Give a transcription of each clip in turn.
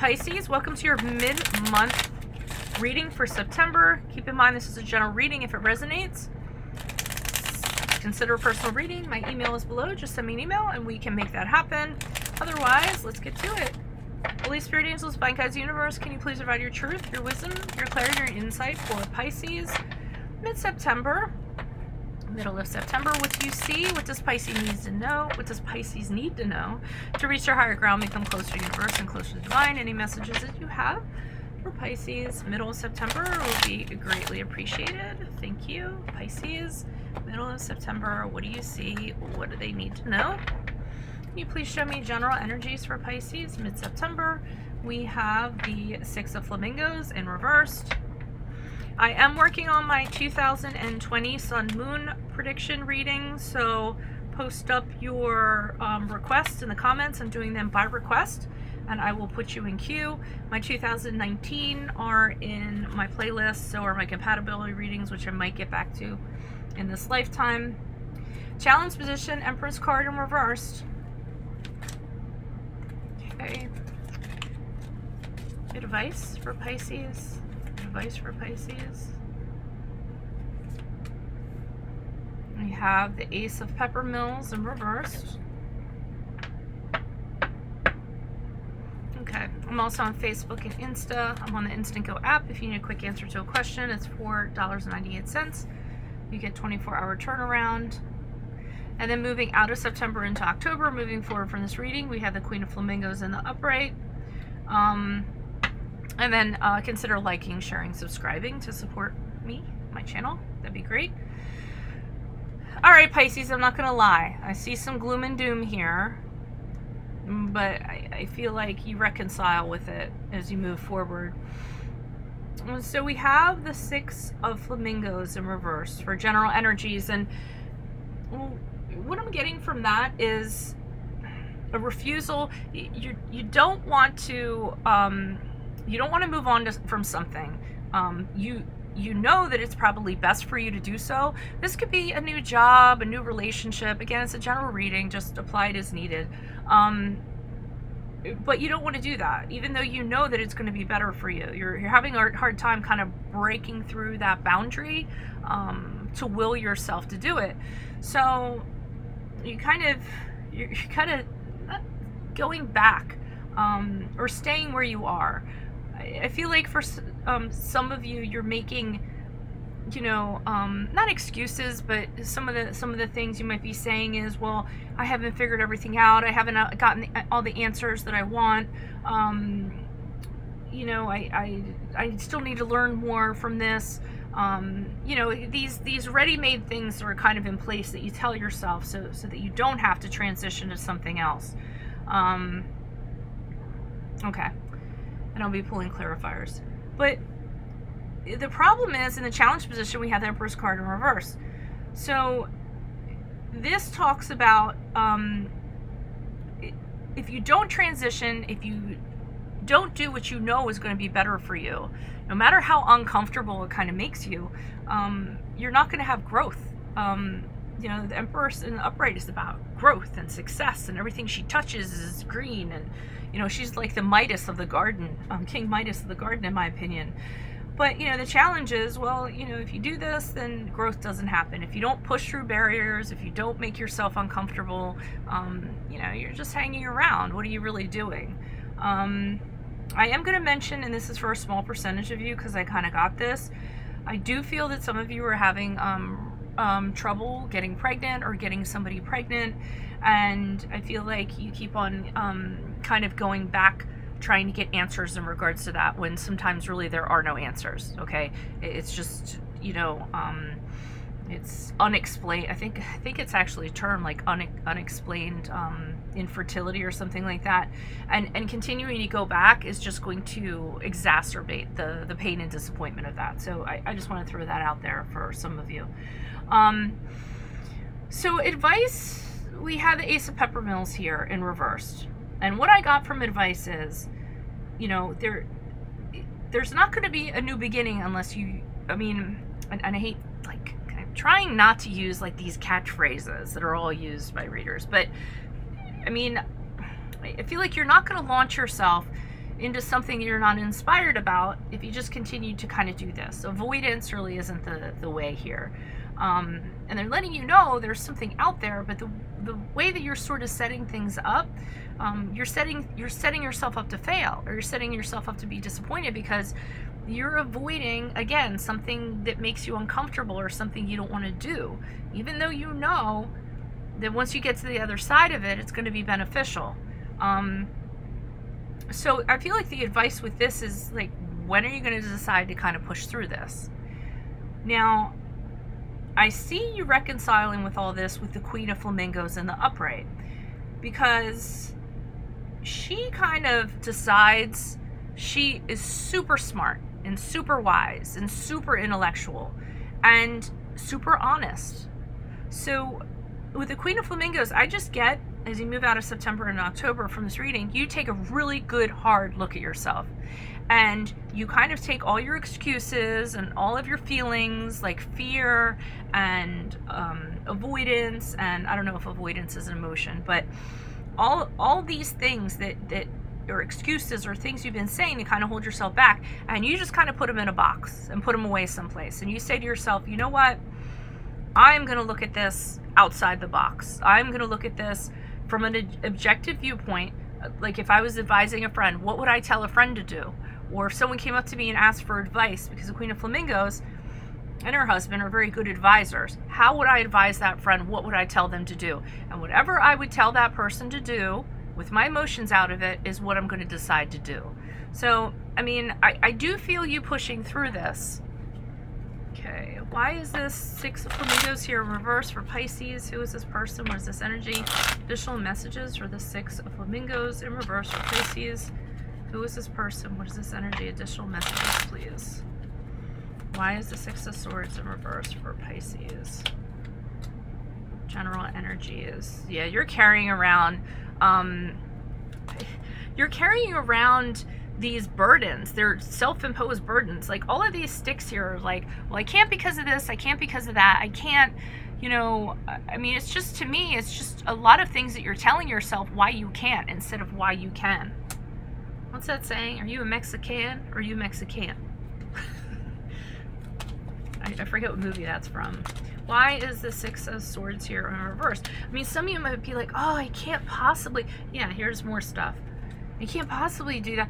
Pisces, welcome to your mid-month reading for September. Keep in mind this is a general reading. If it resonates, consider a personal reading. My email is below. Just send me an email and we can make that happen. Otherwise, let's get to it. Holy Spirit, angels, divine guides, universe, can you please provide your truth, your wisdom, your clarity, your insight for Pisces mid-September, middle of September? What do you see? What does Pisces need to know? What does Pisces need to know to reach their higher ground, become closer to the universe and closer to the divine? Any messages that you have for Pisces middle of September will be greatly appreciated. Thank you. Pisces, middle of September, what do you see? What do they need to know? Can you please show me general energies for Pisces mid-September? We have the Six of Flamingos in reversed. I am working on my 2020 Sun Moon prediction reading, so post up your requests in the comments. I'm doing them by request, and I will put you in queue. My 2019 are in my playlist, so are my compatibility readings, which I might get back to in this lifetime. Challenge position, Empress card in reversed. Okay. Advice for Pisces. Advice for Pisces. We have the Ace of Peppermills in reversed. Okay, I'm also on Facebook and Insta. I'm on the Instant Go app. If you need a quick answer to a question, it's $4.98. You get 24-hour turnaround. And then moving out of September into October, moving forward from this reading, we have the Queen of Flamingos in the upright. And then consider liking, sharing, subscribing to support me, my channel. That'd be great. All right, Pisces, I'm not going to lie. I see some gloom and doom here, but I feel like you reconcile with it as you move forward. So we have the Six of Flamingos in reverse for general energies. And what I'm getting from that is a refusal. You don't want to... you don't want to move on from something. You know that it's probably best for you to do so. This could be a new job, a new relationship. Again, it's a general reading, just apply it as needed. But you don't want to do that, even though you know that it's going to be better for you. You're having a hard time kind of breaking through that boundary to will yourself to do it. So you're kind of going back or staying where you are. I feel like for some of you, you're making, you know, not excuses, but some of the things you might be saying is, well, I haven't figured everything out. I haven't gotten all the answers that I want. You know, I still need to learn more from this. You know, these ready-made things are kind of in place that you tell yourself so that you don't have to transition to something else. Okay. And I'll be pulling clarifiers. But the problem is, in the challenge position, we have the Emperor's card in reverse. So this talks about if you don't transition, if you don't do what you know is going to be better for you, no matter how uncomfortable it kind of makes you, you're not going to have growth. You know, the Empress in the upright is about growth and success, and everything she touches is green, and you know, she's like the Midas of the garden, King Midas of the garden, in my opinion. But, you know, the challenge is, well, you know, if you do this, then growth doesn't happen. If you don't push through barriers, if you don't make yourself uncomfortable, you know, you're just hanging around. What are you really doing? I am going to mention, and this is for a small percentage of you because I kind of got this, I do feel that some of you are having trouble getting pregnant or getting somebody pregnant, and I feel like you keep on kind of going back trying to get answers in regards to that, when sometimes really there are no answers. Okay, it's just, you know, it's unexplained. I think it's actually a term like unexplained infertility or something like that, and continuing to go back is just going to exacerbate the pain and disappointment of that. So I just want to throw that out there for some of you. So advice, we have the Ace of Peppermills here in reversed. And what I got from advice is, you know, there's not going to be a new beginning unless you, I mean, and I hate, like, I'm trying not to use, like, these catchphrases that are all used by readers. But, I mean, I feel like you're not going to launch yourself into something you're not inspired about if you just continue to kind of do this. Avoidance really isn't the way here. And they're letting you know there's something out there, but the way that you're sort of setting things up, you're setting yourself up to fail, or you're setting yourself up to be disappointed, because you're avoiding, again, something that makes you uncomfortable or something you don't want to do, even though you know that once you get to the other side of it, it's going to be beneficial. So I feel like the advice with this is, like, when are you going to decide to kind of push through this? Now, I see you reconciling with all this with the Queen of Flamingos in the upright, because she kind of decides she is super smart and super wise and super intellectual and super honest. So with the Queen of Flamingos, I just get, as you move out of September and October from this reading, you take a really good hard look at yourself, and you kind of take all your excuses and all of your feelings, like fear and avoidance, and I don't know if avoidance is an emotion, but all these things that or excuses or things you've been saying to kind of hold yourself back, and you just kind of put them in a box and put them away someplace, and you say to yourself, you know what, I'm going to look at this outside the box. I'm going to look at this from an objective viewpoint. Like, if I was advising a friend, what would I tell a friend to do? Or if someone came up to me and asked for advice, because the Queen of Flamingos and her husband are very good advisors, how would I advise that friend? What would I tell them to do? And whatever I would tell that person to do, with my emotions out of it, is what I'm going to decide to do. So, I mean, I do feel you pushing through this. Okay, why is this Six of Flamingos here in reverse for Pisces? Who is this person? What is this energy? Additional messages for the Six of Flamingos in reverse for Pisces. Who is this person? What is this energy? Additional messages, please. Why is the Six of Swords in reverse for Pisces? General energy is, yeah, you're carrying around these burdens. They're self-imposed burdens. Like, all of these sticks here are like, well, I can't because of this, I can't because of that, I can't, you know, I mean, it's just, to me, it's just a lot of things that you're telling yourself why you can't instead of why you can. What's that saying? Are you a Mexican or are you Mexican? I forget what movie that's from. Why is the Six of Swords here in reverse? I mean, some of you might be like, oh, I can't possibly. Yeah, here's more stuff. I can't possibly do that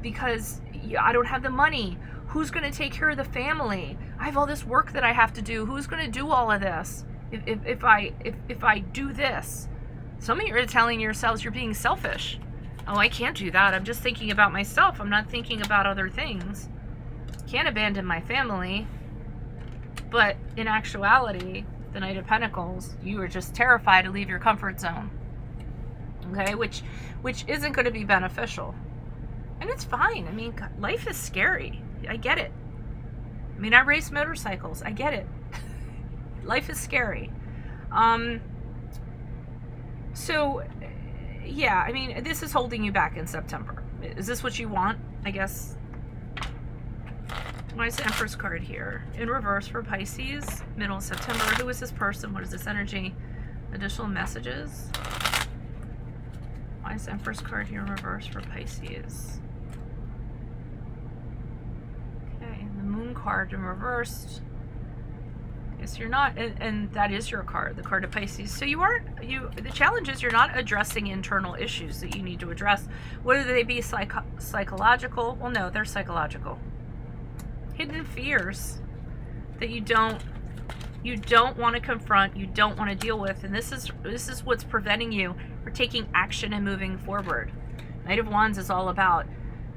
because I don't have the money. Who's going to take care of the family? I have all this work that I have to do. Who's going to do all of this if I do this? Some of you are telling yourselves you're being selfish. Oh, I can't do that. I'm just thinking about myself. I'm not thinking about other things. Can't abandon my family. But in actuality, the Knight of Pentacles, you are just terrified to leave your comfort zone. Okay, which isn't going to be beneficial. And it's fine. I mean, life is scary. I get it. I mean, I race motorcycles. I get it. Life is scary. So, yeah, I mean, this is holding you back in September. Is this what you want? I guess. Why is the Empress card here? In reverse for Pisces, middle of September. Who is this person? What is this energy? Additional messages. Why is the Empress card here in reverse for Pisces? Okay, the Moon card in reversed. Yes, you're not, and that is your card, the card of Pisces. So the challenge is you're not addressing internal issues that you need to address. Whether they be psychological, well, no, they're psychological. Hidden fears that you don't want to confront, you don't want to deal with, and this is what's preventing you from taking action and moving forward. Knight of Wands is all about,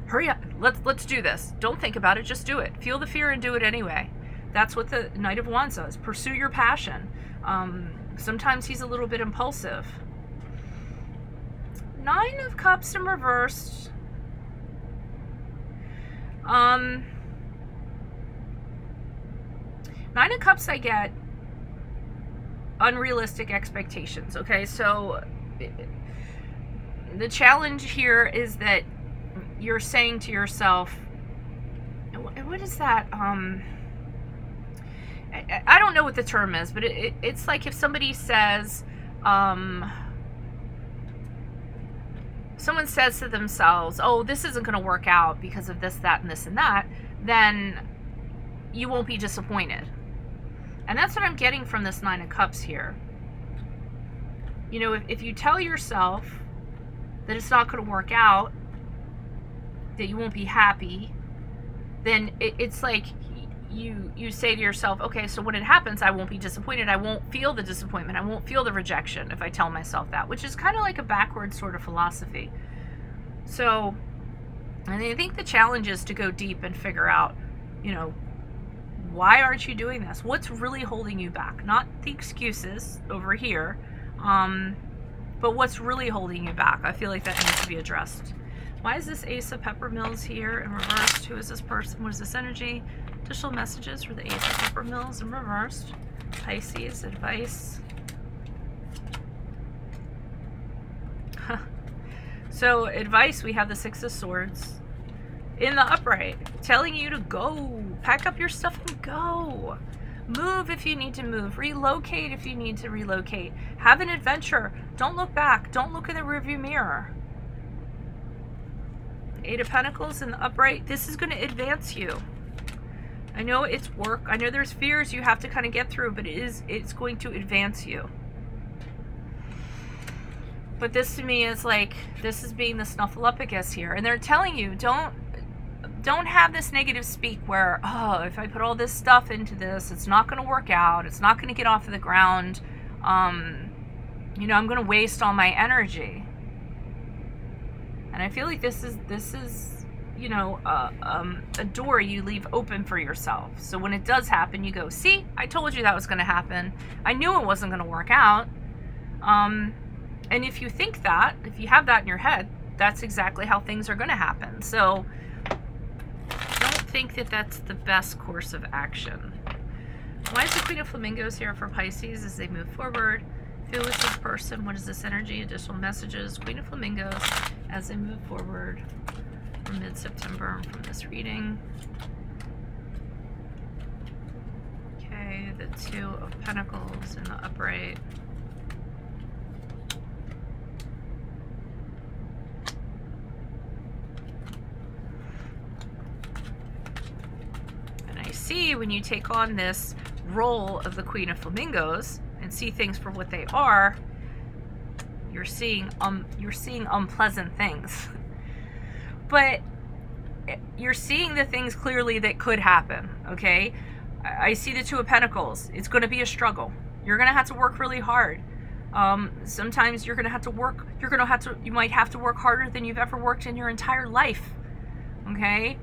hurry up, let's do this. Don't think about it, just do it. Feel the fear and do it anyway. That's what the Knight of Wands does. Pursue your passion. Sometimes he's a little bit impulsive. Nine of Cups in reversed. Nine of Cups, I get unrealistic expectations. Okay, so the challenge here is that you're saying to yourself, what is that? I don't know what the term is, but it's like if somebody says, someone says to themselves, oh, this isn't going to work out because of this, that, and this, and that, then you won't be disappointed. And that's what I'm getting from this Nine of Cups here. You know, if you tell yourself that it's not going to work out, that you won't be happy, then it's like you say to yourself, okay, so when it happens, I won't be disappointed. I won't feel the disappointment. I won't feel the rejection if I tell myself that, which is kind of like a backwards sort of philosophy. So, and I think the challenge is to go deep and figure out, you know, why aren't you doing this? What's really holding you back? Not the excuses over here, but what's really holding you back? I feel like that needs to be addressed. Why is this Ace of Peppermills here in reversed? Who is this person? What is this energy? Additional messages for the Ace of Peppermills in reversed. Pisces, advice. So, advice, we have the Six of Swords in the upright, telling you to go. Pack up your stuff and go. Move if you need to move. Relocate if you need to relocate. Have an adventure. Don't look back. Don't look in the rearview mirror. Eight of Pentacles in the upright. This is going to advance you. I know it's work. I know there's fears you have to kind of get through, but it's going to advance you. But this to me is like, this is being the snuffleupagus here. And they're telling you, don't have this negative speak where, oh, if I put all this stuff into this, it's not going to work out. It's not going to get off of the ground. You know, I'm going to waste all my energy. And I feel like this is, you know, a door you leave open for yourself. So when it does happen, you go, see, I told you that was going to happen. I knew it wasn't going to work out. And if you think that, if you have that in your head, that's exactly how things are going to happen. So don't think that that's the best course of action. Why is the Queen of Flamingos here for Pisces as they move forward? Who is this person? What is this energy? Additional messages. Queen of Flamingos as they move forward from mid-September from this reading. Okay, the Two of Pentacles in the upright. And I see when you take on this role of the Queen of Flamingos and see things for what they are, you're seeing unpleasant things. But you're seeing the things clearly that could happen, okay? I see the Two of Pentacles. It's going to be a struggle. You're going to have to work really hard. Sometimes you're going to have to work, you might have to work harder than you've ever worked in your entire life, okay?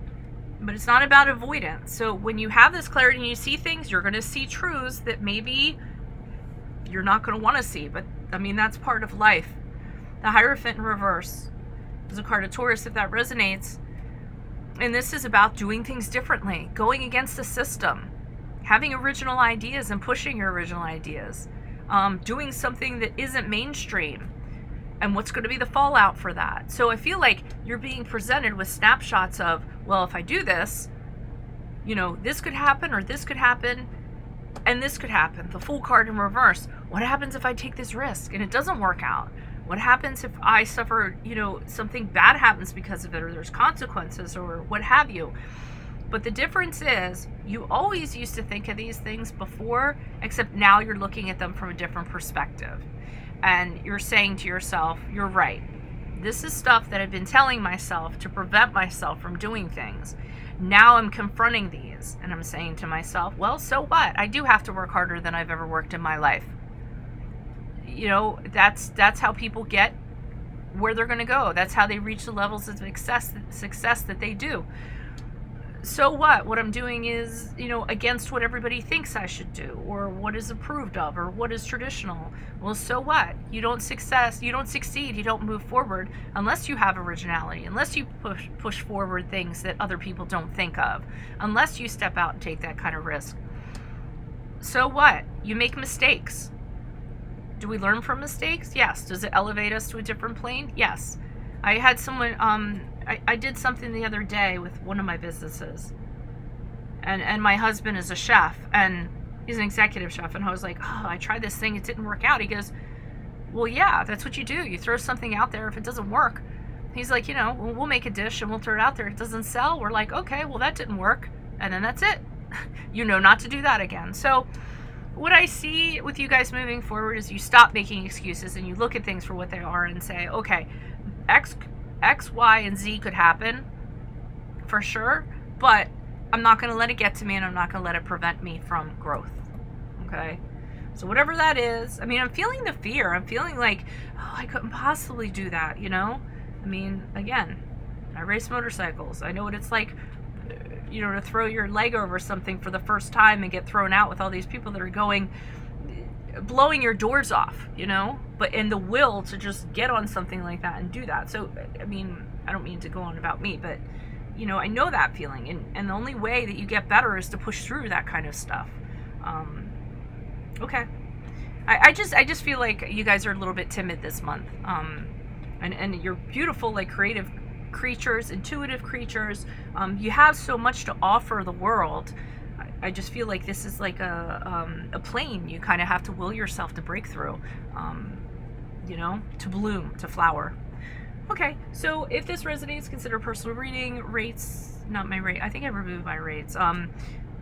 But it's not about avoidance. So when you have this clarity and you see things, you're going to see truths that maybe you're not going to want to see. But, I mean, that's part of life. The Hierophant in reverse is a card of Taurus, if that resonates. And this is about doing things differently, going against the system, having original ideas and pushing your original ideas, doing something that isn't mainstream, and what's going to be the fallout for that. So I feel like you're being presented with snapshots of, well, if I do this, you know, this could happen, or this could happen, and this could happen. The Fool card in reverse. What happens if I take this risk and it doesn't work out? What happens if I suffer, you know, something bad happens because of it, or there's consequences, or what have you? But the difference is, you always used to think of these things before, except now you're looking at them from a different perspective. And you're saying to yourself, you're right. This is stuff that I've been telling myself to prevent myself from doing things. Now I'm confronting these, and I'm saying to myself, well, so what? I do have to work harder than I've ever worked in my life. You know, that's how people get where they're going to go. That's how they reach the levels of success that they do. So what? What I'm doing is, you know, against what everybody thinks I should do, or what is approved of, or what is traditional. Well, so what? You don't succeed, you don't move forward unless you have originality, unless you push forward things that other people don't think of, unless you step out and take that kind of risk. So what? You make mistakes. Do we learn from mistakes? Yes. Does it elevate us to a different plane? Yes. I had someone, I did something the other day with one of my businesses, and my husband is a chef, and he's an executive chef, and I was like, oh, I tried this thing, it didn't work out. He goes, well, yeah, that's what you do. You throw something out there. If it doesn't work, He's like, you know, we'll make a dish and we'll throw it out there. It doesn't sell. We're like, okay, well, that didn't work. And then that's it. You know not to do that again. So what I see with you guys moving forward is you stop making excuses and you look at things for what they are and say, okay, X, Y, and Z could happen for sure, but I'm not going to let it get to me, and I'm not going to let it prevent me from growth. Okay? So whatever that is, I mean, I'm feeling the fear. I'm feeling like, oh, I couldn't possibly do that, you know? I mean, again, I race motorcycles. I know what it's like, you know, to throw your leg over something for the first time and get thrown out with all these people that are blowing your doors off, you know? But in the will to just get on something like that and do that. So, I mean, I don't mean to go on about me, but, you know, I know that feeling. And the only way that you get better is to push through that kind of stuff. Okay. I just feel like you guys are a little bit timid this month. And you're beautiful, like, creative creatures, intuitive creatures. You have so much to offer the world. I just feel like this is like a plane. You kind of have to will yourself to break through, you know, to bloom, to flower. Okay, so if this resonates, consider personal reading. Rates, not my rate. I think I removed my rates.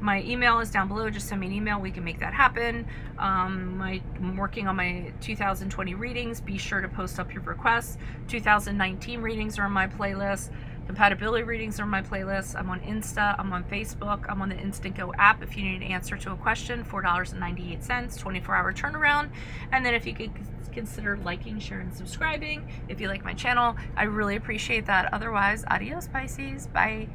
My email is down below. Just send me an email. We can make that happen. I'm working on my 2020 readings. Be sure to post up your requests. 2019 readings are on my playlist. Compatibility readings are on my playlist. I'm on Insta. I'm on Facebook. I'm on the Instant Go app if you need an answer to a question. $4.98, 24-hour turnaround. And then if you could consider liking, sharing, and subscribing if you like my channel, I really appreciate that. Otherwise, adios, Pisces. Bye.